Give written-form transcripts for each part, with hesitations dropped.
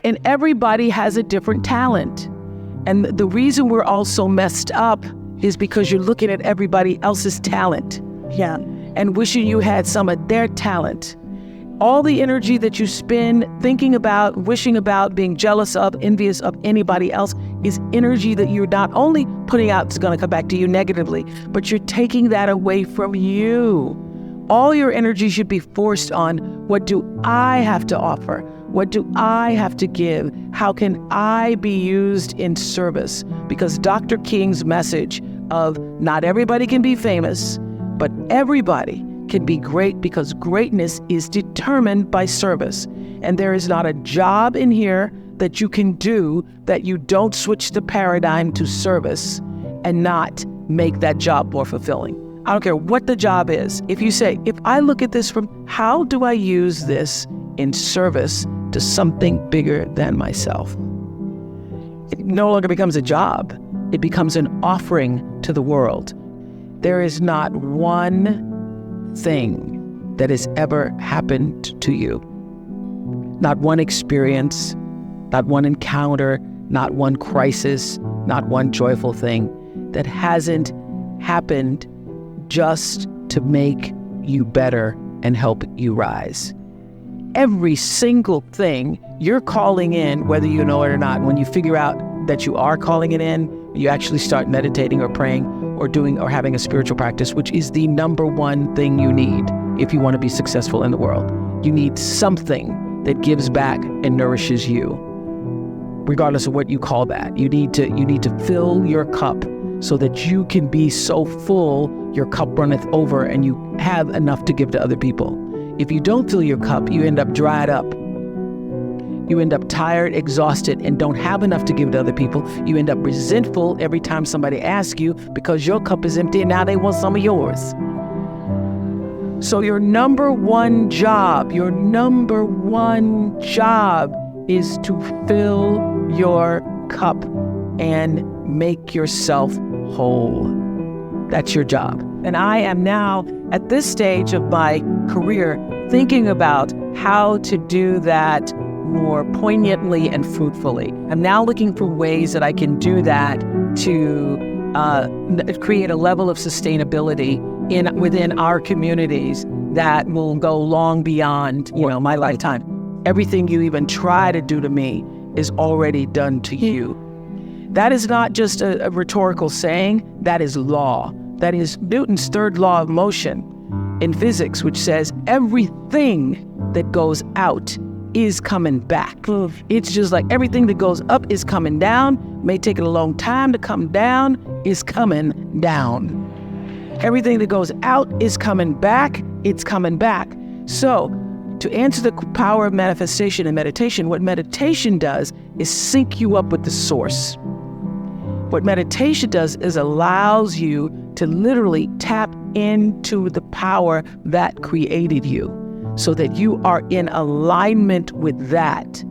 And everybody has a different talent. And the reason we're all so messed up is because you're looking at everybody else's talent. Yeah. And wishing you had some of their talent. All the energy that you spend thinking about, wishing about, being jealous of, envious of anybody else is energy that you're not only putting out, it's going to come back to you negatively, but you're taking that away from you. All your energy should be forced on, what do I have to offer? What do I have to give? How can I be used in service? Because Dr. King's message of not everybody can be famous, but everybody can be great, because greatness is determined by service. And there is not a job in here that you can do that you don't switch the paradigm to service and not make that job more fulfilling. I don't care what the job is. If you say, if I look at this from, how do I use this in service to something bigger than myself? It no longer becomes a job. It becomes an offering to the world. There is not one thing that has ever happened to you, not one experience, not one encounter, not one crisis, not one joyful thing that hasn't happened just to make you better and help you rise. Every single thing you're calling in, whether you know it or not, when you figure out that you are calling it in, you actually start meditating or praying or doing or having a spiritual practice, which is the number one thing you need if you want to be successful in the world. You need something that gives back and nourishes you, regardless of what you call that. You need to fill your cup so that you can be so full your cup runneth over and you have enough to give to other people. If you don't fill your cup, you end up dried up. You end up tired, exhausted, and don't have enough to give to other people. You end up resentful every time somebody asks you because your cup is empty and now they want some of yours. So your number one job is to fill your cup and make yourself whole. That's your job. And I am now at this stage of my career thinking about how to do that more poignantly and fruitfully. I'm now looking for ways that I can do that to create a level of sustainability within our communities that will go long beyond, my lifetime. Everything you even try to do to me is already done to you. That is not just a rhetorical saying, that is law. That is Newton's third law of motion in physics, which says everything that goes out is coming back. It's just like everything that goes up is coming down, may take it a long time to come down, is coming down. Everything that goes out is coming back, it's coming back. So, to answer the power of manifestation and meditation, what meditation does is sync you up with the source. What meditation does is allows you to literally tap into the power that created you so that you are in alignment with that.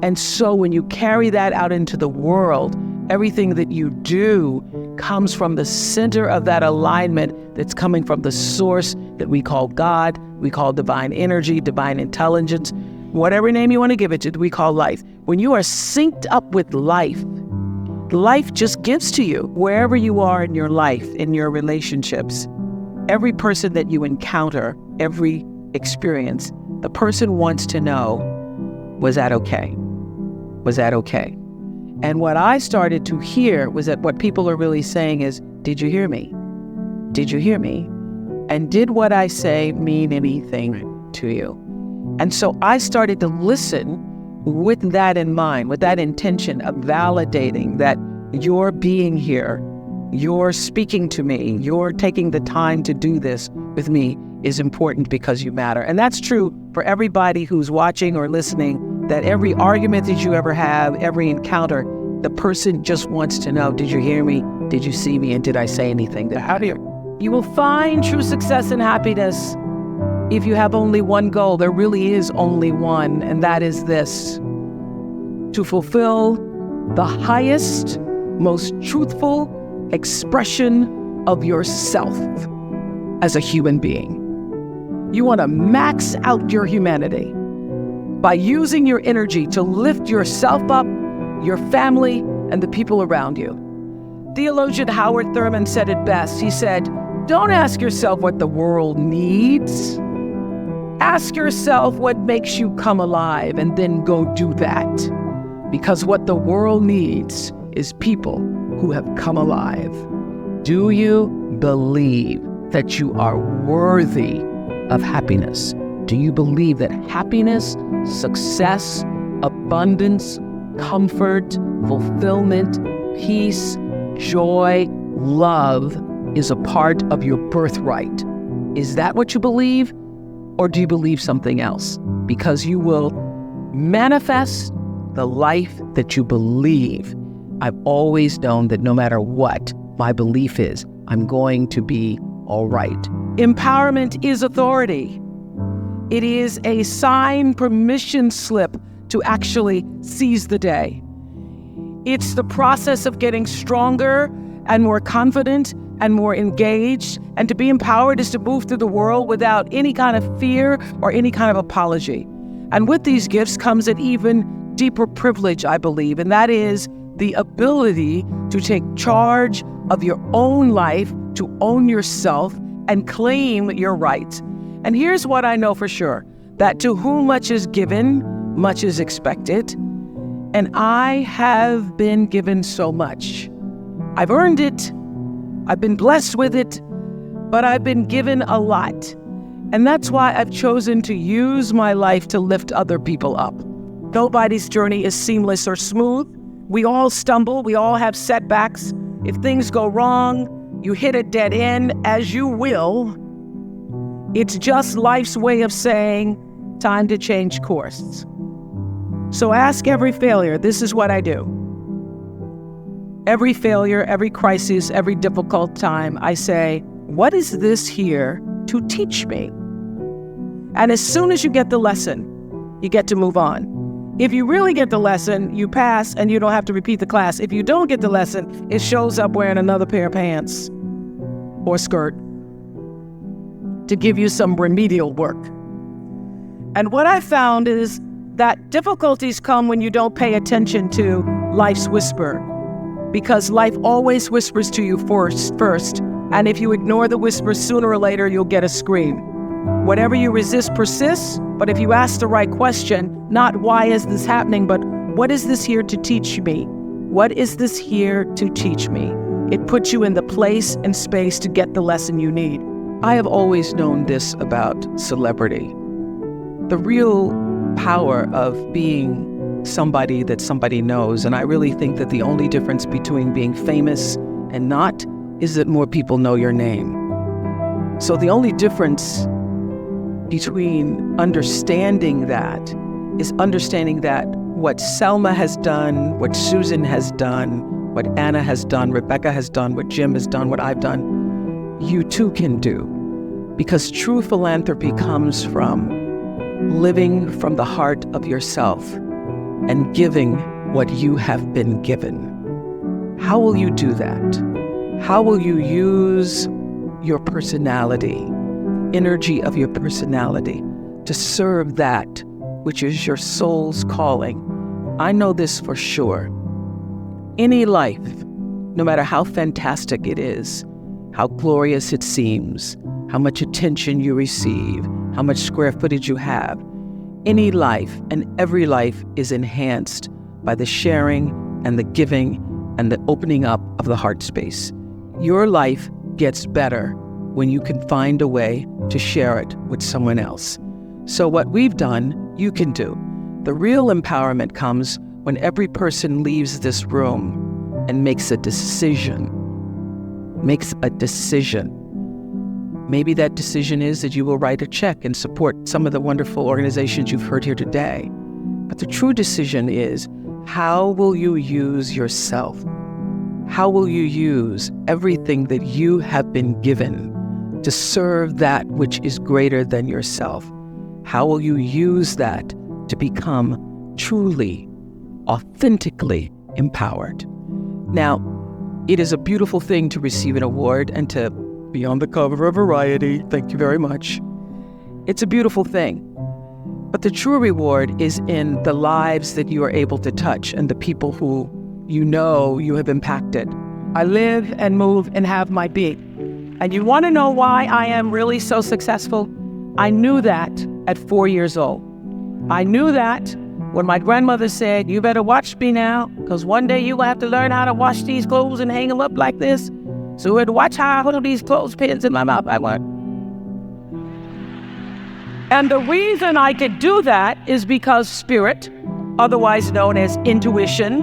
And so when you carry that out into the world, everything that you do comes from the center of that alignment that's coming from the source that we call God, we call divine energy, divine intelligence, whatever name you want to give it to, we call life. When you are synced up with life, life just gives to you wherever you are in your life, in your relationships. Every person that you encounter, every experience, the person wants to know, was that okay? Was that okay? And what I started to hear was that what people are really saying is, did you hear me? Did you hear me? And did what I say mean anything to you? And so I started to listen with that in mind, with that intention of validating that you're being here, you're speaking to me, you're taking the time to do this with me is important because you matter. And that's true for everybody who's watching or listening, that every argument that you ever have, every encounter, the person just wants to know, did you hear me? Did you see me? And did I say anything? You will find true success and happiness if you have only one goal. There really is only one, and that is this: to fulfill the highest, most truthful expression of yourself as a human being. You want to max out your humanity. by using your energy to lift yourself up, your family, and the people around you. Theologian Howard Thurman said it best. He said, "Don't ask yourself what the world needs. Ask yourself what makes you come alive, and then go do that. Because what the world needs is people who have come alive." Do you believe that you are worthy of happiness? Do you believe that happiness, success, abundance, comfort, fulfillment, peace, joy, love is a part of your birthright? Is that what you believe? Or do you believe something else? Because you will manifest the life that you believe. I've always known that no matter what my belief is, I'm going to be all right. Empowerment is authority. It is a signed permission slip to actually seize the day. It's the process of getting stronger and more confident and more engaged. And to be empowered is to move through the world without any kind of fear or any kind of apology. And with these gifts comes an even deeper privilege, I believe, and that is the ability to take charge of your own life, to own yourself, and claim your rights. And here's what I know for sure, that to whom much is given, much is expected. And I have been given so much. I've earned it. I've been blessed with it, but I've been given a lot. And that's why I've chosen to use my life to lift other people up. Nobody's journey is seamless or smooth. We all stumble. We all have setbacks. If things go wrong, you hit a dead end, as you will. It's just life's way of saying, time to change course. So ask every failure. This is what I do. Every failure, every crisis, every difficult time, I say, what is this here to teach me? And as soon as you get the lesson, you get to move on. If you really get the lesson, you pass and you don't have to repeat the class. If you don't get the lesson, it shows up wearing another pair of pants or skirt to give you some remedial work. And what I found is that difficulties come when you don't pay attention to life's whisper, because life always whispers to you first. And if you ignore the whisper, sooner or later, you'll get a scream. Whatever you resist persists, but if you ask the right question, not why is this happening, but what is this here to teach me? What is this here to teach me? It puts you in the place and space to get the lesson you need. I have always known this about celebrity. The real power of being somebody that somebody knows, and I really think that the only difference between being famous and not is that more people know your name. So the only difference between understanding that is understanding that what Selma has done, what Susan has done, what Anna has done, Rebecca has done, what Jim has done, what I've done, you too can do. Because true philanthropy comes from living from the heart of yourself and giving what you have been given. How will you do that? How will you use your personality, energy of your personality, to serve that which is your soul's calling? I know this for sure. Any life, no matter how fantastic it is, how glorious it seems, how much attention you receive, how much square footage you have, any life and every life is enhanced by the sharing and the giving and the opening up of the heart space. Your life gets better when you can find a way to share it with someone else. So what we've done, you can do. The real empowerment comes when every person leaves this room and makes a decision. Maybe that decision is that you will write a check and support some of the wonderful organizations you've heard here today. But the true decision is, how will you use yourself? How will you use everything that you have been given to serve that which is greater than yourself? How will you use that to become truly, authentically empowered? Now, it is a beautiful thing to receive an award and to be on the cover of Variety. Thank you very much. It's a beautiful thing. But the true reward is in the lives that you are able to touch and the people who you know you have impacted. I live and move and have my being. And you want to know why I am really so successful? I knew that at 4 years old. I knew that when my grandmother said, you better watch me now, because one day you will have to learn how to wash these clothes and hang them up like this. So we had to watch how I hold these clothespins in my mouth. I went. And the reason I could do that is because spirit, otherwise known as intuition,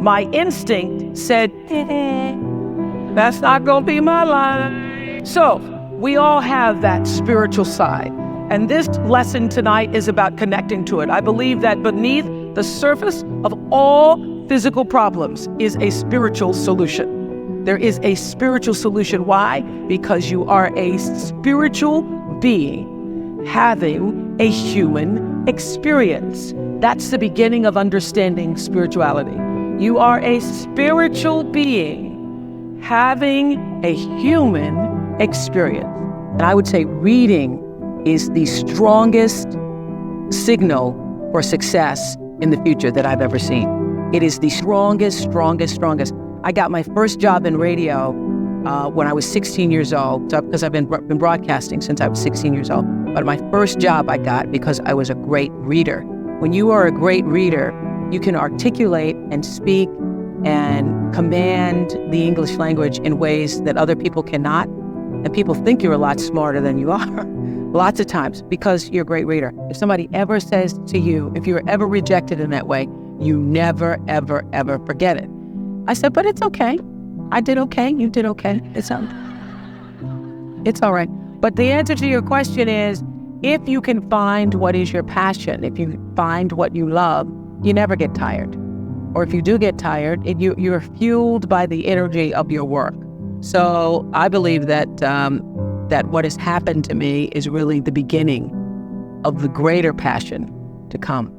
my instinct said, that's not going to be my life. So we all have that spiritual side. And this lesson tonight is about connecting to it. I believe that beneath the surface of all physical problems is a spiritual solution. There is a spiritual solution. Why? Because you are a spiritual being having a human experience. That's the beginning of understanding spirituality. You are a spiritual being having a human experience. And I would say reading is the strongest signal for success in the future that I've ever seen. It is the strongest. I got my first job in radio when I was 16 years old, because I've been broadcasting since I was 16 years old. But my first job I got because I was a great reader. When you are a great reader, you can articulate and speak and command the English language in ways that other people cannot. And people think you're a lot smarter than you are. Lots of times, because you're a great reader. If somebody ever says to you, if you were ever rejected in that way, you never, ever, ever forget it. I said, but it's okay. I did okay. You did okay. It's all right. But the answer to your question is, if you can find what is your passion, if you find what you love, you never get tired. Or if you do get tired, you're fueled by the energy of your work. So I believe that what has happened to me is really the beginning of the greater passion to come.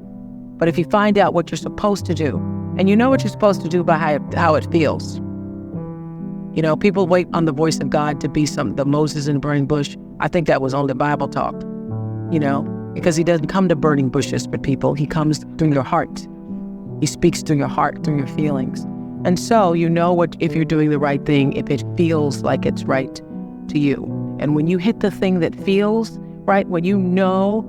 But if you find out what you're supposed to do, and you know what you're supposed to do by how it feels. You know, people wait on the voice of God to be the Moses in the burning bush. I think that was only Bible talk, you know, because he doesn't come to burning bushes for people. He comes through your heart. He speaks through your heart, through your feelings. And so you know if you're doing the right thing, if it feels like it's right to you. And when you hit the thing that feels right, when you know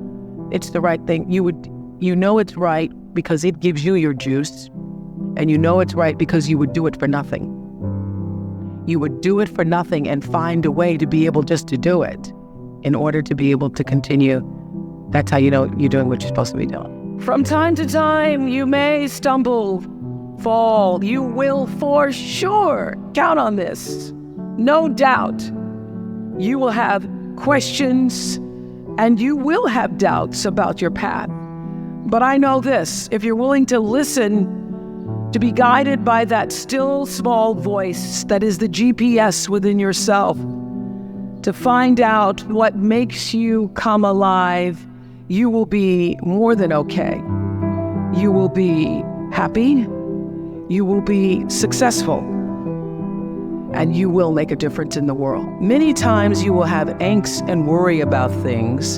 it's the right thing, you know it's right because it gives you your juice. And you know it's right because you would do it for nothing. You would do it for nothing and find a way to be able just to do it in order to be able to continue. That's how you know you're doing what you're supposed to be doing. From time to time, you may stumble, fall. You will for sure count on this. No doubt. You will have questions and you will have doubts about your path. But I know this, if you're willing to listen, to be guided by that still small voice that is the GPS within yourself, to find out what makes you come alive, you will be more than okay. You will be happy, you will be successful, and you will make a difference in the world. Many times you will have angst and worry about things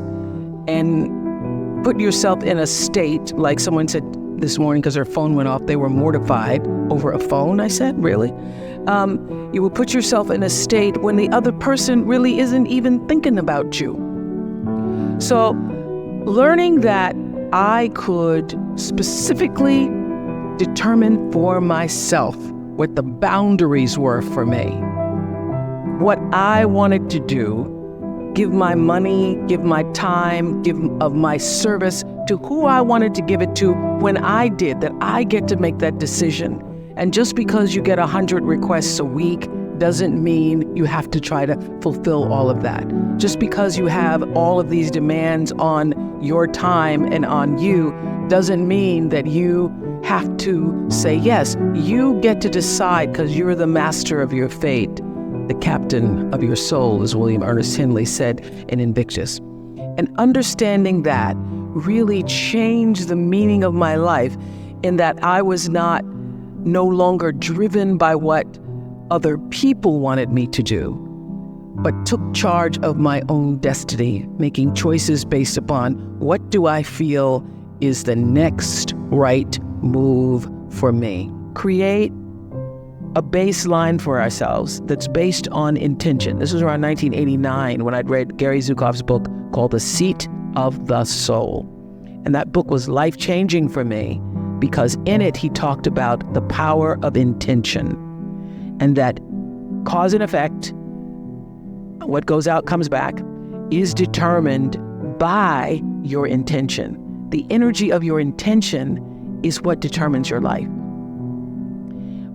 and put yourself in a state, like someone said this morning because their phone went off, they were mortified over a phone. I said, really? You will put yourself in a state when the other person really isn't even thinking about you. So learning that I could specifically determine for myself what the boundaries were for me, what I wanted to do, give my money, give my time, give of my service to who I wanted to give it to when I did, that I get to make that decision. And just because you get 100 requests a week doesn't mean you have to try to fulfill all of that. Just because you have all of these demands on your time and on you doesn't mean that you have to say yes. You get to decide because you're the master of your fate. The captain of your soul, as William Ernest Henley said in Invictus. And understanding that really changed the meaning of my life, in that I was no longer driven by what other people wanted me to do, but took charge of my own destiny, making choices based upon what do I feel is the next right move for me. Create a baseline for ourselves that's based on intention. This was around 1989 when I'd read Gary Zukav's book called The Seat of the Soul. And that book was life-changing for me because in it he talked about the power of intention and that cause and effect, what goes out comes back, is determined by your intention. The energy of your intention is what determines your life.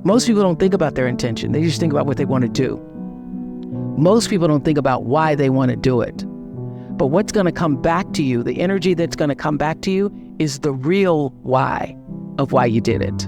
Most people don't think about their intention. They just think about what they want to do. Most people don't think about why they want to do it. But what's going to come back to you, the energy that's going to come back to you, is the real why of why you did it.